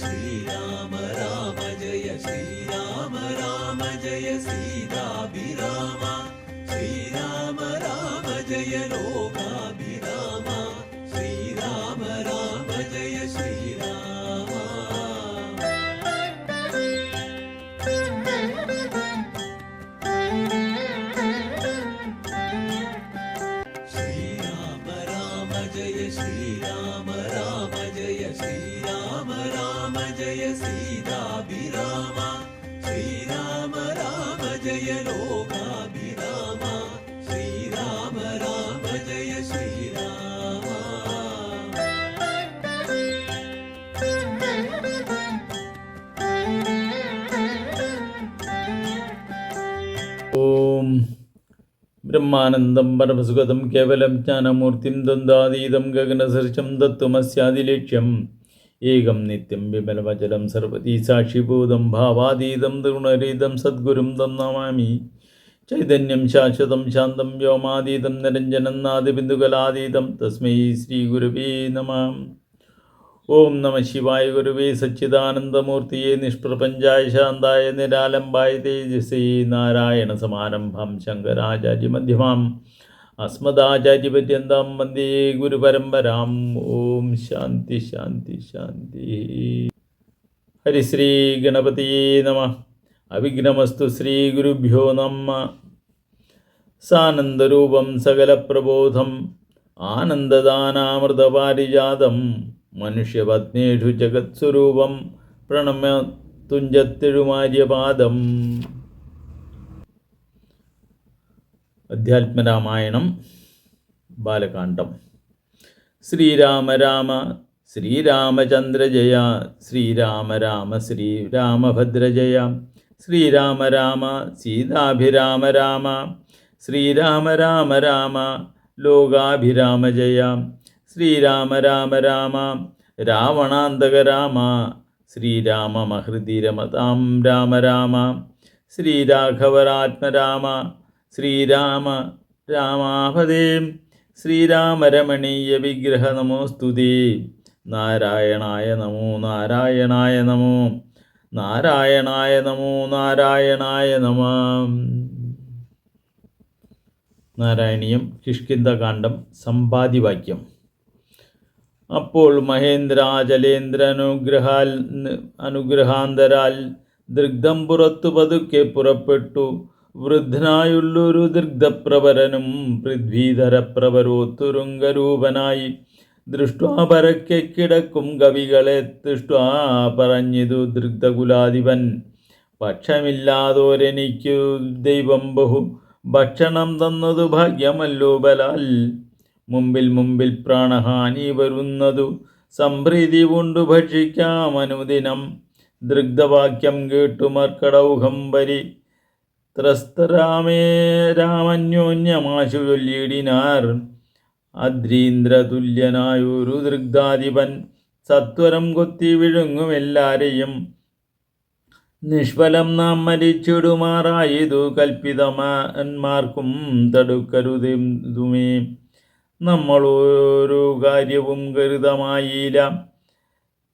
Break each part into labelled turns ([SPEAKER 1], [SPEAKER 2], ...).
[SPEAKER 1] श्रीराम राम जय श्रीराम राम जय सीताभिराम श्रीराम राम जय लोकाभिराम श्रीराम राम जय श्रीराम श्रीराम राम जय श्रीराम राम जय श्रीराम राम जय सीताभिराम श्रीराम राम जय लोकाभिराम श्रीराम राम जय श्रीराम
[SPEAKER 2] ഓം ബ്രഹ്മാനന്ദം പരമസുഖദം കേവലം ജ്ഞാനമൂർത്തിം ദ്വന്ദ്വാതീതം ഗഗനസദൃശം തത്വമസ്യാദിലക്ഷ്യം ഏകം നിത്യം വിമലമചലം സർവതീ സാക്ഷിഭൂതം ഭാവാതീതം തൃണരീതം സദ്ഗുരും തം നമാമി ചൈതന്യം ശാശ്വതം ശാന്തം വ്യോമാതീതം നിരഞ്ജനം നാദിബിന്ദുകലാതീതം തസ്മൈ ശ്രീ ഗുരുവേ നമഃ. ഓം നമ ശിവായ ഗുരുവേ സച്ചിദാനന്ദമൂർത്തിയെ നിഷ്പ്രപഞ്ചായ ശാന്തായ നിരാലംബായ തേജസേ നാരായണ സമാരംഭം ശങ്കരാചാര്യമധ്യമാം അസ്മദാചാര്യപര്യന്താം വന്ദേ ഗുരുപരമ്പരാം. ഓം ശാന്തി ശാന്തി ശാന്തി. ഹരിശ്രീ ഗണപതിയേ നമഃ. അവിഘ്നമസ്തു ശ്രീ ഗുരുഭ്യോ നമഃ. സാനന്ദരൂപം സകലപ്രബോധം ആനന്ദദാനാമൃതപാരിജാതം മനുഷ്യപത്നേഷു ജഗത്സ്വരൂപം പ്രണമ്യ തുഞ്ചത്തിഴുമാര്യപാദം. അധ്യാത്മരാമായണം ബാലകാണ്ഡം. ശ്രീരാമ രാമ ശ്രീരാമചന്ദ്ര ജയ ശ്രീരാമ രാമ ശ്രീരാമഭദ്ര ജയ ശ്രീരാമ രാമ സീതാഭിരാമ രാമ ശ്രീരാമ രാമ രാമ ലോകാഭിരാമ ജയ ശ്രീരാമ രാമ രാമ രാവണാന്തക രാമ ശ്രീരാമ മഹൃദിരമതാം രാമ രാമ ശ്രീരാഘവരാത്മരാമ ശ്രീരാമ രാമാഭദേ ശ്രീരാമരമണീയ വിഗ്രഹ നമോസ്തുതേ. നാരായണായ നമോ നാരായണായ നമോ നാരായണായ നമോ നാരായണായ നമഃ. നാരായണീയം കിഷ്കിന്ധകാണ്ഡം സമ്പാദിവാക്യം. അപ്പോൾ മഹേന്ദ്രാചലേന്ദ്ര അനുഗ്രഹാന്തരാൽ ദൃഗ്ധം പുറത്തു പതുക്കെ പുറപ്പെട്ടു. വൃദ്ധനായുള്ളൊരു ദൃഗ്ധപ്രവരനും പൃഥ്വീധരപ്രവരോത്തുരുംഗരൂപനായി ദൃഷ്ട്വാ പരക്കെ കിടക്കും കവികളെ ദൃഷ്ട്വാ പറഞ്ഞിതു ദൃഗ്ധകുലാധിപൻ. പക്ഷമില്ലാതോരെനിക്കു ദൈവം ബഹു ഭക്ഷണം തന്നതു ഭാഗ്യമല്ലോ ബലാൽ. മുമ്പിൽ മുമ്പിൽ പ്രാണഹാനി വരുന്നതു സംപ്രീതി കൊണ്ടു ഭക്ഷിക്കാമനുദിനം. ദൃഗ്ധവാക്യം കേട്ടു മർക്കടൗഹം വരി രാമന്യോന്യമാശു ചൊല്ലിയിടിനാർ. അദ്രീന്ദ്രതുല്യനായൊരു ദൃഗ്ധാധിപൻ സത്വരം കൊത്തി വിഴുങ്ങും എല്ലാരെയും. നിഷ്ഫലം നാം മരിച്ചിടുമാറായതു കൽപ്പിതന്മാർക്കും തടുക്കരുതുമേ. നമ്മളൊരു കാര്യവും കരുതമായില്ല,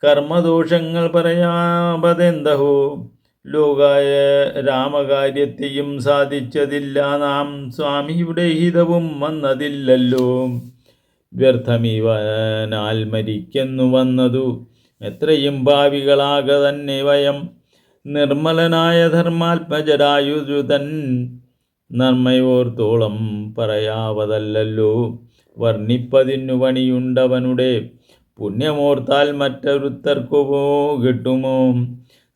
[SPEAKER 2] കർമ്മദോഷങ്ങൾ പറയാപതെന്തഹോ. ലോകായ രാമകാര്യത്തെയും സാധിച്ചതില്ല നാം, സ്വാമിയുടെ ഹിതവും വന്നതില്ലല്ലോ. വ്യർത്ഥമിവനാൽ മരിക്കുന്നു വന്നതു എത്രയും ഭാവികളാക തന്നെ വയം. നിർമ്മലനായ ധർമാത്മജരായുധൻ നന്മയോർത്തോളം പറയാവതല്ലോ. വർണ്ണിപ്പതിനു പണിയുണ്ടവനുടെ പുണ്യമോർത്താൽ മറ്റൊരുത്തർക്കു കിട്ടുമോ.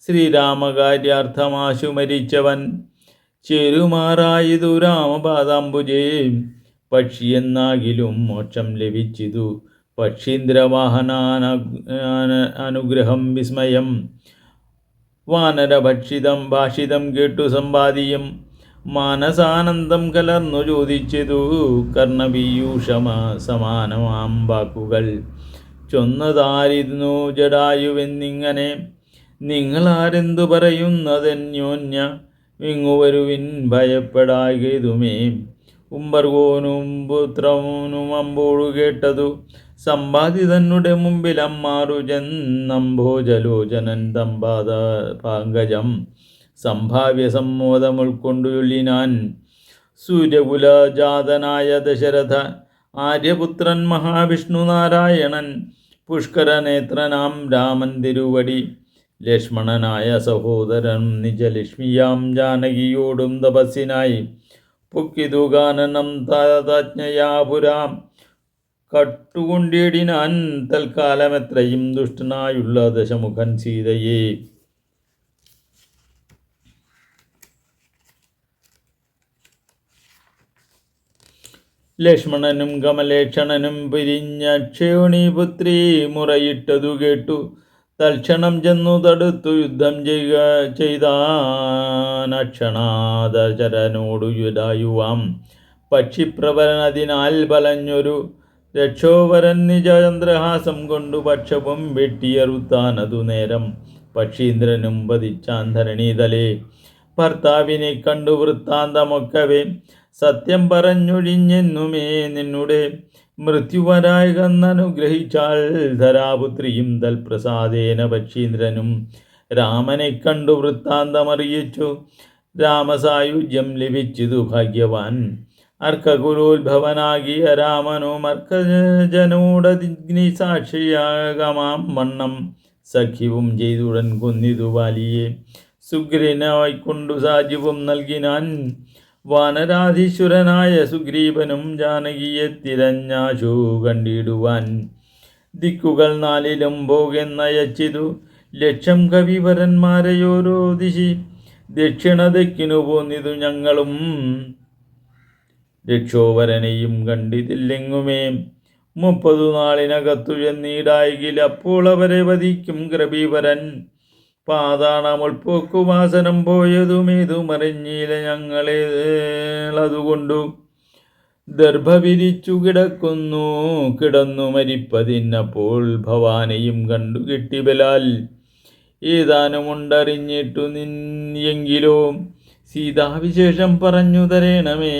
[SPEAKER 2] ശ്രീരാമകാര്യാർത്ഥമാശു മരിച്ചവൻ ചേരുമാറായതു രാമപാദാംബുജേ. പക്ഷിയെന്നാകിലും മോക്ഷം ലഭിച്ചിതു പക്ഷീന്ദ്രവാഹനാന അനുഗ്രഹം വിസ്മയം. ഭാഷിതം കേട്ടു സമ്പാദിയും മാനസാനന്ദം കലർന്നു ചോദിച്ചതു. കർണപീയൂഷമ സമാനമാം വാക്കുകൾ ചൊന്നതായിരുന്നു ജടായുവെന്നിങ്ങനെ. നിങ്ങളാരെന്തു പറയുന്നതെന്യോന്യ വിങ്ങുവരുവിൻ ഭയപ്പെടാകേതുമേ. ഉംബർഗോനും പുത്രനും അമ്പോഴു കേട്ടതു സമ്പാദി തന്നുടെ മുമ്പിൽ അമ്മാറു ചെന്നംഭോജലോചനൻ തമ്പാദ പാങ്കജം സംഭാവ്യ സമ്മോദം ഉൾക്കൊണ്ടുള്ളിനാൻ. സൂര്യകുലജാതനായ ദശരഥ ആര്യപുത്രൻ മഹാവിഷ്ണു നാരായണൻ പുഷ്കരനേത്രനാം രാമൻ തിരുവടി ലക്ഷ്മണനായ സഹോദരൻ നിജലക്ഷ്മിയാം ജാനകിയോടും തപസ്സിനായി പൊക്കിതു കാനനം താജ്ഞയാപുരാം കട്ടുകൊണ്ടിടിനാൻ തൽക്കാലമെത്രയും ദുഷ്ടനായുള്ള ദശമുഖൻ സീതയെ. ലക്ഷ്മണനും കമലേക്ഷണനും പിരിഞ്ഞ ക്ഷേണീപുത്രി മുറയിട്ടതു കേട്ടു തൽക്ഷണം ചെന്നു തടുത്തു യുദ്ധം ചെയ്താനക്ഷണാദചരനോടു യുരായുവാം പക്ഷിപ്രവരൻ അതിനാൽ ബലഞ്ഞൊരു രക്ഷോവരൻ നിജചന്ദ്രഹാസം കൊണ്ടു പക്ഷവും വെട്ടിയറുത്താനതു നേരം പക്ഷീന്ദ്രനും വധിച്ചാൻ ധരണീതലേ. ഭർത്താവിനെ കണ്ടു വൃത്താന്തമൊക്കവേ സത്യം പറഞ്ഞൊഴിഞ്ഞെന്നുമേ നിന്നുടെ മൃത്യുവരായകന്നനുഗ്രഹിച്ചാൽ ധരാപുത്രിയും തൽപ്രസാദേന പക്ഷീന്ദ്രനും രാമനെ കണ്ടു വൃത്താന്തമറിയിച്ചു. രാമസായുജ്യം ലഭിച്ചതു ഭാഗ്യവാൻ അർക്കകുലോത്ഭവനാകിയ രാമനും അർക്കജനോടഗ്നി സാക്ഷിയാകമാം വണ്ണം സഖ്യവും ചെയ്തുടൻ കൊന്നിതു വാലിയെ. സുഗ്രീവനായിക്കൊണ്ടു സാജ്യവും നൽകിനാൻ വാനരാധീശ്വരനായ സുഗ്രീവനും ജാനകിയെ തിരഞ്ഞാശു കണ്ടിടുവാൻ. ദിക്കുകൾ നാലിലും പോകെന്നയച്ചിതു ലക്ഷം കവിവരന്മാരെയോരോ ദിശി. ദക്ഷിണ ദിക്കിനു പോന്നിതു ഞങ്ങളും രക്ഷോവരനെയും കണ്ടിതില്ലെങ്ങുമേ. 30 നാളിനകത്തു ചെന്നീടായെങ്കിൽ അപ്പോൾ അവരെ വധിക്കും കൃപീവരൻ. പാതാളമുൾപ്പോക്കുവാസനം പോയതുമേതുമറിഞ്ഞില്ല ഞങ്ങളേളതുകൊണ്ടു ദർഭ വിരിച്ചു കിടന്നു മരിപ്പതിന്നപ്പോൾ ഭവാനെയും കണ്ടു കിട്ടിബലാൽ. ഏതാനുമുണ്ടറിഞ്ഞിട്ടു എങ്കിലോ സീതാവിശേഷം പറഞ്ഞു തരേണമേ.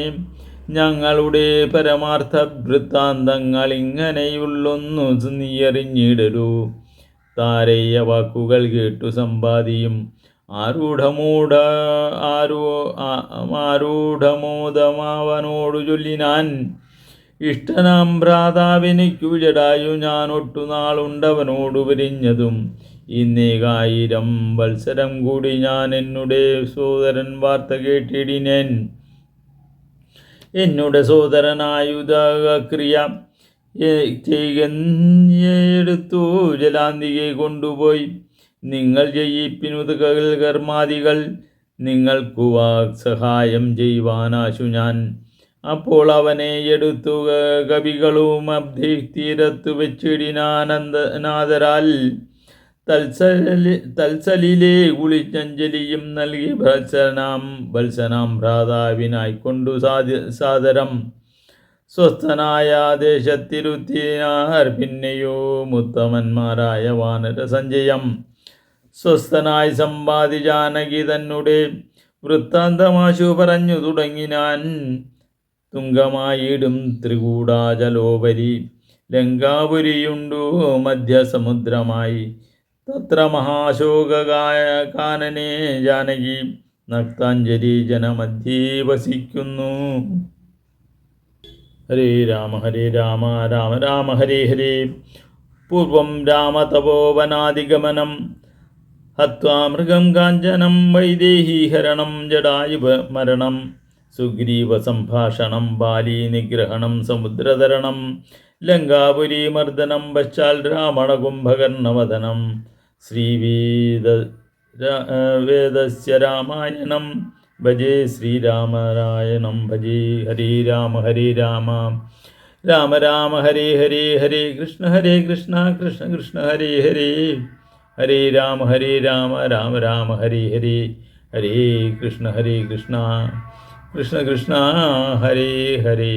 [SPEAKER 2] ഞങ്ങളുടെ പരമാർത്ഥ വൃത്താന്തങ്ങൾ ഇങ്ങനെയുള്ളൊന്നു നീയറിഞ്ഞിടരൂ. താരേയ വാക്കുകൾ കേട്ടു സമ്പാദിയും ആരൂഢമോദമാവനോടു ചൊല്ലിനാൻ. ഇഷ്ടനാം ഭ്രാതാവിനിക്കു ജടായു ഞാനൊട്ടു നാളുണ്ടവനോടു പിരിഞ്ഞതും. ഇന്നേകായിരം വത്സരം കൂടി ഞാൻ എന്നുടെ സോദരൻ വാർത്ത കേട്ടിടിനേൻ. എന്നുടെ സോദരനായുധക്രിയ ചെയ്യെടുത്തു ജലാന്തികെ കൊണ്ടുപോയി. നിങ്ങൾ ചെയ്യിപ്പിനുതകൾ കർമാദികൾ നിങ്ങൾക്കു സഹായം ചെയ്യുവാനാശു ഞാൻ. അപ്പോൾ അവനെ എടുത്തു കവികളും തീരത്തു വെച്ചിടിനാനന്ദനാദരാൽ തൽസലിലെ കുളിച്ചഞ്ജലിയും നൽകി വത്സനാം ഭ്രാതാവിനായിക്കൊണ്ടു സാദരം സ്വസ്ഥനായ ദേശത്തിരുത്തിനാർ. പിന്നെയോ മുത്തമന്മാരായ വാനര സഞ്ജയം സ്വസ്ഥനായി സമ്പാദി ജാനകി തന്നെ വൃത്താന്തമാശു പറഞ്ഞു തുടങ്ങിനാൻ. തുങ്കമായിടും ത്രികൂടാചലോപരി ലങ്കാപുരിയുണ്ടു മധ്യസമുദ്രമായി. തത്ര മഹാശോകാനനെ ജാനകി നക്താഞ്ജലി ജനമധ്യേ വസിക്കുന്നു. ഹരേ രാമ രാമ രാമ ഹരേ ഹരേ. പൂർവം രാമതപോവനാദിഗമനം ഹത്വാ മൃഗം കാഞ്ചനം വൈദേഹീഹരണം ജടായുവ മരണം സുഗ്രീവ സംഭാഷണം ബാലീ നിഗ്രഹണം സമുദ്രതരണം ലങ്കാപുരി മർദ്ദനം പശ്ചാൽ രാവണകുംഭകർണവദനം. ശ്രീവേദസ്യ രാമായണം ഭജേ ശ്രീരാമരായണം ഭജേ. ഹരേ രാമ രാമ രാമ ഹരേ ഹരേ. ഹരേ കൃഷ്ണ കൃഷ്ണ കൃഷ്ണ ഹരേ ഹരേ. ഹരേ രാമ രാമ രാമ ഹരേ ഹരേ. ഹരേ കൃഷ്ണ കൃഷ്ണ കൃഷ്ണ കൃഷ്ണ ഹരേ ഹരേ.